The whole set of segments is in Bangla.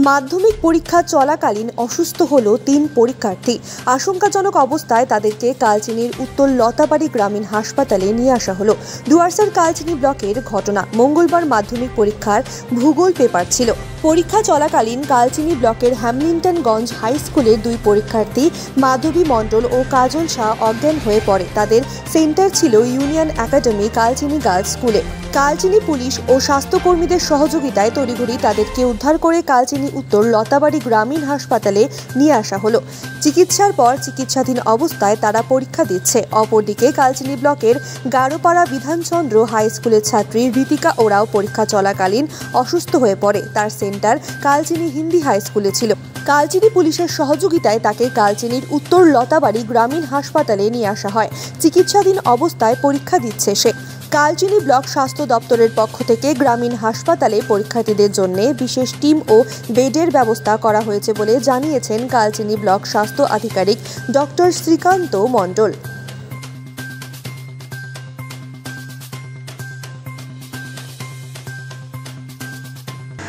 মাধ্যমিক পরীক্ষা চলাকালীন অসুস্থ হলো ৩ পরীক্ষার্থী। আশঙ্কাজনক অবস্থায় তাদেরকে কালচিনির উত্তর লতাবাড়ি গ্রামীণ হাসপাতালে নিয়ে আসা হলো। ডুয়ার্সের কালচিনি ব্লকের ঘটনা। মঙ্গলবার মাধ্যমিক পরীক্ষার ভূগোল পেপার ছিল। পরীক্ষা চলাকালীন কালচিনি ব্লকের হ্যামলিন্টনগঞ্জ হাই স্কুলের 2 পরীক্ষার্থী মাধবী মণ্ডল ও কাজল শাহ অজ্ঞান হয়ে পড়ে। তাদের সেন্টার ছিল ইউনিয়ন একাডেমি কালচিনি গার্লস স্কুলে। কালচিনি পুলিশ ও স্বাস্থ্যকর্মীদের সহযোগিতায় তড়িঘড়ি তাদেরকে উদ্ধার করে কালচিনি উত্তর লতাবাড়ি গ্রামীণ হাসপাতালে নিয়ে আসা হলো। চিকিৎসার পর চিকিৎসাধীন অবস্থায় তারা পরীক্ষা দিচ্ছে। অপরদিকে কালচিনি ব্লকের গারোপাড়া বিধানচন্দ্র হাই স্কুলের ছাত্রী ঋতিকা ওরাও পরীক্ষা চলাকালীন অসুস্থ হয়ে পড়ে। তার সেন্টার কালচিনি হিন্দি হাই স্কুলে ছিল। কালচিনি পুলিশের সহযোগিতায় তাকে কালচিনির উত্তর লতাবাড়ি গ্রামীণ হাসপাতালে নিয়ে আসা হয়। চিকিৎসাধীন অবস্থায় পরীক্ষা দিচ্ছে সে। কালচিনি ব্লক স্বাস্থ্য দপ্তরের পক্ষ থেকে গ্রামীণ হাসপাতালে পরীক্ষার্থীদের জন্য বিশেষ টিম ও বেডের ব্যবস্থা করা হয়েছে বলে জানিয়েছেন কালচিনি ব্লক স্বাস্থ্য আধিকারিক ডক্টর শ্রীকান্ত মণ্ডল।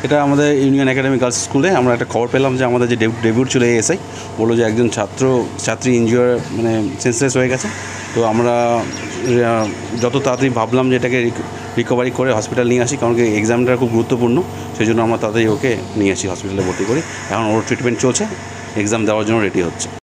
এটা আমাদের ইউনিয়ন একাডেমি গার্লস স্কুলে আমরা একটা খবর পেলাম যে আমাদের যে ডেবিউট ছিল এএসআই বললো যে একজন ছাত্রী ইনজিওর সেন্সলেস হয়ে গেছে। তো আমরা যত তাড়াতাড়ি ভাবলাম যে এটাকে রিকভারি করে হসপিটাল নিয়ে আসি, কারণ কি এক্সামটা খুব গুরুত্বপূর্ণ। সেই জন্য আমরা তাড়াতাড়ি ওকে নিয়ে আসি হসপিটালে ভর্তি করি। এখন ওর ট্রিটমেন্ট চলছে, এক্সাম দেওয়ার জন্য রেডি হচ্ছে।